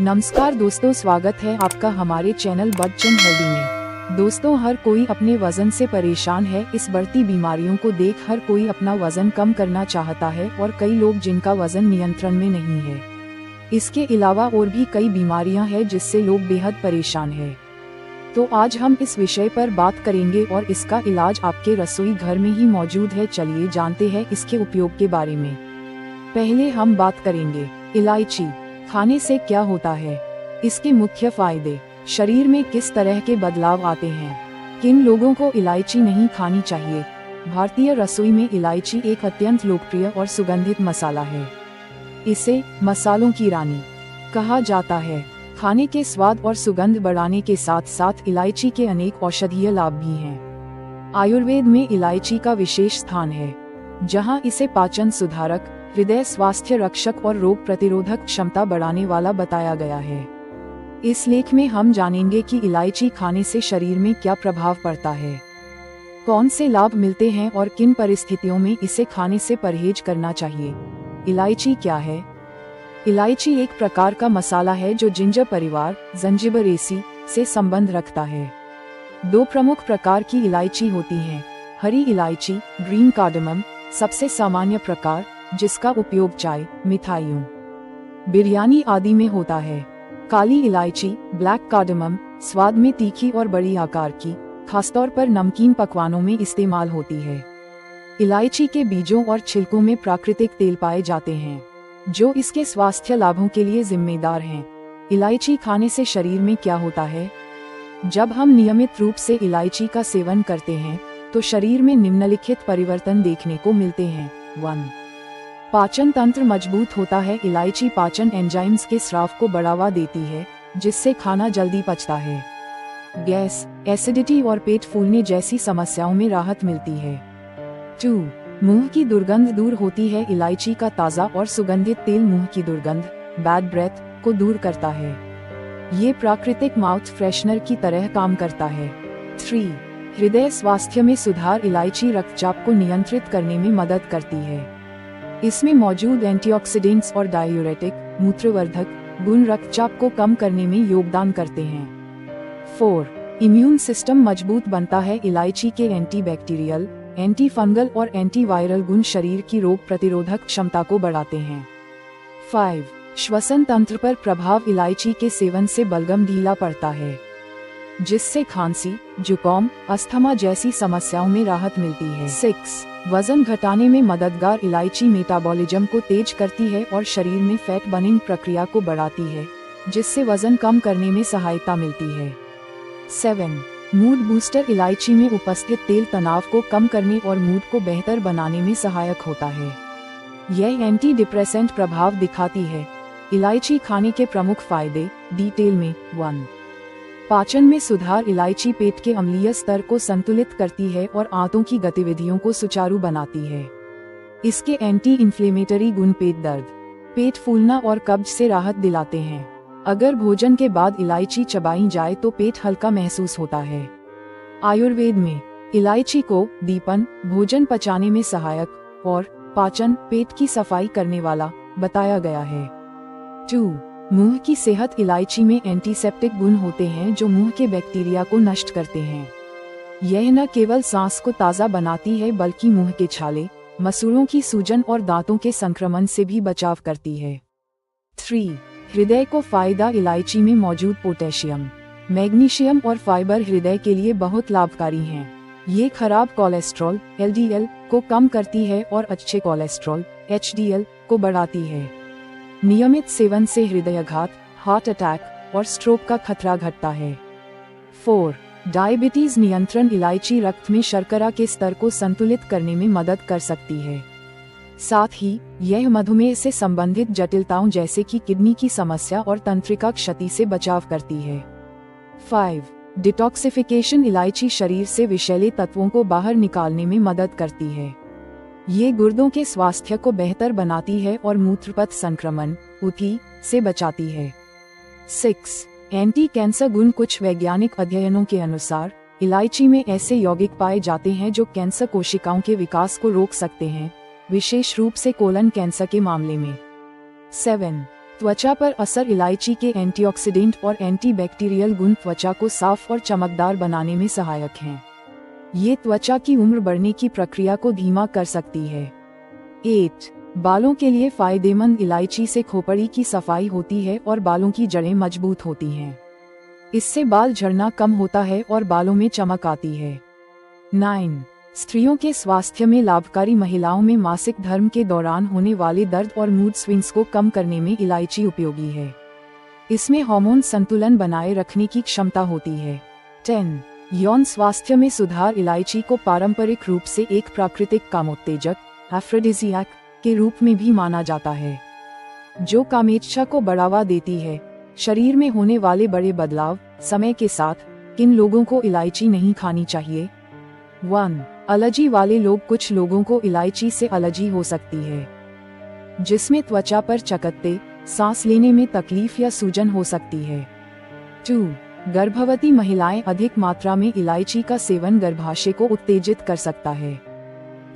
नमस्कार दोस्तों, स्वागत है आपका हमारे चैनल बच्चन हेल्दी में। दोस्तों, हर कोई अपने वजन से परेशान है। इस बढ़ती बीमारियों को देख हर कोई अपना वजन कम करना चाहता है और कई लोग जिनका वजन नियंत्रण में नहीं है। इसके अलावा और भी कई बीमारियां हैं जिससे लोग बेहद परेशान हैं। तो आज हम इस विषय पर बात करेंगे और इसका इलाज आपके रसोई घर में ही मौजूद है। चलिए जानते हैं इसके उपयोग के बारे में। पहले हम बात करेंगे इलायची खाने से क्या होता है, इसके मुख्य फायदे, शरीर में किस तरह के बदलाव आते हैं, किन लोगों को इलायची नहीं खानी चाहिए। भारतीय रसोई में इलायची एक अत्यंत लोकप्रिय और सुगंधित मसाला है। इसे मसालों की रानी कहा जाता है। खाने के स्वाद और सुगंध बढ़ाने के साथ साथ इलायची के अनेक औषधीय लाभ भी हैं। आयुर्वेद में इलायची का विशेष स्थान है, जहां इसे पाचन सुधारक, हृदय स्वास्थ्य रक्षक और रोग प्रतिरोधक क्षमता बढ़ाने वाला बताया गया है। इस लेख में हम जानेंगे कि इलायची खाने से शरीर में क्या प्रभाव पड़ता है, कौन से लाभ मिलते हैं और किन परिस्थितियों में इसे खाने से परहेज करना चाहिए। इलायची क्या है? इलायची एक प्रकार का मसाला है जो जिंजर परिवार ज़ंजिबरेसी से संबंध रखता है। दो प्रमुख प्रकार की इलायची होती हैं। हरी इलायची ग्रीन कार्डमम सबसे सामान्य प्रकार, जिसका उपयोग चाय, मिठाइयों, बिरयानी आदि में होता है। काली इलायची ब्लैक कार्डमम स्वाद में तीखी और बड़ी आकार की, खासतौर पर नमकीन पकवानों में इस्तेमाल होती है। इलायची के बीजों और छिलकों में प्राकृतिक तेल पाए जाते हैं, जो इसके स्वास्थ्य लाभों के लिए जिम्मेदार हैं। इलायची खाने से शरीर में क्या होता है? जब हम नियमित रूप से इलायची का सेवन करते हैं तो शरीर में निम्नलिखित परिवर्तन देखने को मिलते हैं। 1. पाचन तंत्र मजबूत होता है। इलायची पाचन एंजाइम्स के स्राव को बढ़ावा देती है, जिससे खाना जल्दी पचता है। गैस, एसिडिटी और पेट फूलने जैसी समस्याओं में राहत मिलती है। 2. मुंह की दुर्गंध दूर होती है। इलायची का ताज़ा और सुगंधित तेल मुंह की दुर्गंध बैड ब्रेथ को दूर करता है। ये प्राकृतिक माउथ फ्रेशनर की तरह काम करता है। 3. हृदय स्वास्थ्य में सुधार। इलायची रक्तचाप को नियंत्रित करने में मदद करती है। इसमें मौजूद एंटीऑक्सीडेंट्स और डायूरेटिक मूत्रवर्धक गुण रक्तचाप को कम करने में योगदान करते हैं। 4. इम्यून सिस्टम मजबूत बनता है। इलायची के एंटीबैक्टीरियल, एंटी फंगल और एंटीवायरल गुण शरीर की रोग प्रतिरोधक क्षमता को बढ़ाते हैं। 5. श्वसन तंत्र पर प्रभाव। इलायची के सेवन से बलगम ढीला पड़ता है, जिससे खांसी, जुकाम, अस्थमा जैसी समस्याओं में राहत मिलती है। 6. वजन घटाने में मददगार। इलायची मेटाबॉलिज्म को तेज करती है और शरीर में फैट बर्निंग प्रक्रिया को बढ़ाती है, जिससे वजन कम करने में सहायता मिलती है। 7. Mood booster. इलायची में उपस्थित तेल तनाव को कम करने और मूड को बेहतर बनाने में सहायक होता है। यह एंटी डिप्रेसेंट प्रभाव दिखाती है। इलायची खाने के प्रमुख फायदे डिटेल में। 1. पाचन में सुधार। इलायची पेट के अम्लीय स्तर को संतुलित करती है और आंतों की गतिविधियों को सुचारू बनाती है। इसके एंटी इन्फ्लेमेटरी गुण पेट दर्द, पेट फूलना और कब्ज से राहत दिलाते हैं। अगर भोजन के बाद इलायची चबाई जाए तो पेट हल्का महसूस होता है। आयुर्वेद में इलायची को दीपन, भोजन पचाने में सहायक और पाचन, पेट की सफाई करने वाला बताया गया है। 2. मुंह की सेहत। इलायची में एंटीसेप्टिक गुण होते हैं जो मुंह के बैक्टीरिया को नष्ट करते हैं। यह न केवल सांस को ताज़ा बनाती है बल्कि मुंह के छाले, मसूड़ों की सूजन और दांतों के संक्रमण से भी बचाव करती है। 3. हृदय को फायदा। इलायची में मौजूद पोटेशियम, मैग्नीशियम और फाइबर हृदय के लिए बहुत लाभकारी हैं। ये खराब कोलेस्ट्रॉल LDL को कम करती है और अच्छे कोलेस्ट्रॉल HDL को बढ़ाती है। नियमित सेवन से हृदयाघात, हार्ट अटैक और स्ट्रोक का खतरा घटता है। 4. डायबिटीज नियंत्रण। इलायची रक्त में शर्करा के स्तर को संतुलित करने में मदद कर सकती है। साथ ही यह मधुमेह से संबंधित जटिलताओं जैसे कि किडनी की समस्या और तंत्रिका क्षति से बचाव करती है। 5. डिटॉक्सिफिकेशन। इलायची शरीर से विषैले तत्वों को बाहर निकालने में मदद करती है। ये गुर्दों के स्वास्थ्य को बेहतर बनाती है और मूत्रपथ संक्रमण उठी से बचाती है। 6. एंटी कैंसर गुण। कुछ वैज्ञानिक अध्ययनों के अनुसार इलायची में ऐसे यौगिक पाए जाते हैं जो कैंसर कोशिकाओं के विकास को रोक सकते हैं, विशेष रूप से कोलन कैंसर के मामले में। 7. त्वचा पर असर। इलायची के एंटीऑक्सीडेंट और एंटीबैक्टीरियल गुण त्वचा को साफ और चमकदार बनाने में सहायक हैं। ये त्वचा की उम्र बढ़ने की प्रक्रिया को धीमा कर सकती है। 8. बालों के लिए फायदेमंद। इलायची से खोपड़ी की सफाई होती है और बालों की जड़ें मजबूत होती हैं। इससे बाल झड़ना कम होता है और बालों में चमक आती है। 9. स्त्रियों के स्वास्थ्य में लाभकारी। महिलाओं में मासिक धर्म के दौरान होने वाले दर्द और मूड स्विंग्स को कम करने में इलायची उपयोगी है। इसमें हार्मोन संतुलन बनाए रखने की क्षमता होती है। 10. यौन स्वास्थ्य में सुधार। इलायची को पारंपरिक रूप से एक प्राकृतिक कामोत्तेजक एफ्रोडिजियाक के रूप में भी माना जाता है, जो कामेच्छा को बढ़ावा देती है। शरीर में होने वाले बड़े बदलाव। समय के साथ किन लोगों को इलायची नहीं खानी चाहिए? 1. एलर्जी वाले लोग। कुछ लोगों को इलायची से एलर्जी हो सकती है, जिसमें त्वचा पर चकत्ते, सांस लेने में तकलीफ या सूजन हो सकती है। 2. गर्भवती महिलाएं। अधिक मात्रा में इलायची का सेवन गर्भाशय को उत्तेजित कर सकता है,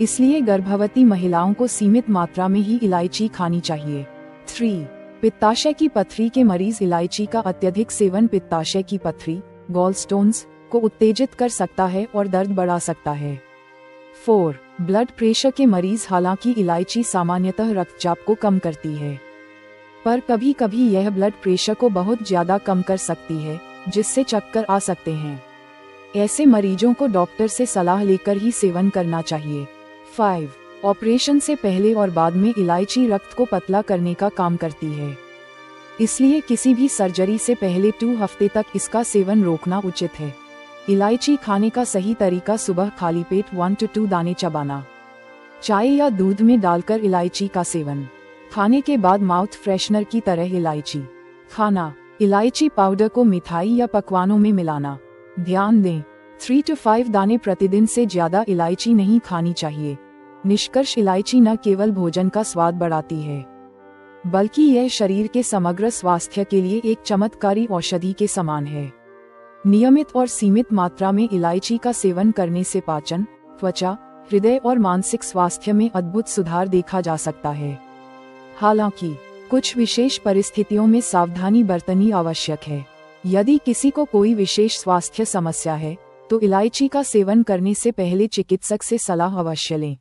इसलिए गर्भवती महिलाओं को सीमित मात्रा में ही इलायची खानी चाहिए। 3. पित्ताशय की पथरी के मरीज। इलायची का अत्यधिक सेवन पित्ताशय की पथरी गॉलस्टोन्स को उत्तेजित कर सकता है और दर्द बढ़ा सकता है। 4. ब्लड प्रेशर के मरीज। हालांकि इलायची सामान्यतः रक्तचाप को कम करती है, पर कभी कभी यह ब्लड प्रेशर को बहुत ज्यादा कम कर सकती है, जिससे चक्कर आ सकते हैं। ऐसे मरीजों को डॉक्टर से सलाह लेकर ही सेवन करना चाहिए। 5. ऑपरेशन से पहले और बाद में इलायची रक्त को पतला करने का काम करती है, इसलिए किसी भी सर्जरी से पहले 2 हफ्ते तक इसका सेवन रोकना उचित है। इलायची खाने का सही तरीका। सुबह खाली पेट 1 से 2 दाने चबाना। चाय या दूध में डालकर इलायची का सेवन। खाने के बाद माउथ फ्रेशनर की तरह इलायची खाना। इलायची पाउडर को मिठाई या पकवानों में मिलाना। ध्यान दें, 3 से 5 दाने प्रतिदिन से ज्यादा इलायची नहीं खानी चाहिए। निष्कर्ष। इलायची न केवल भोजन का स्वाद बढ़ाती है, बल्कि यह शरीर के समग्र स्वास्थ्य के लिए एक चमत्कारी औषधि के समान है। नियमित और सीमित मात्रा में इलायची का सेवन करने से पाचन, त्वचा, हृदय और मानसिक स्वास्थ्य में अद्भुत सुधार देखा जा सकता है। हालांकि कुछ विशेष परिस्थितियों में सावधानी बरतनी आवश्यक है। यदि किसी को कोई विशेष स्वास्थ्य समस्या है, तो इलायची का सेवन करने से पहले चिकित्सक से सलाह अवश्य लें।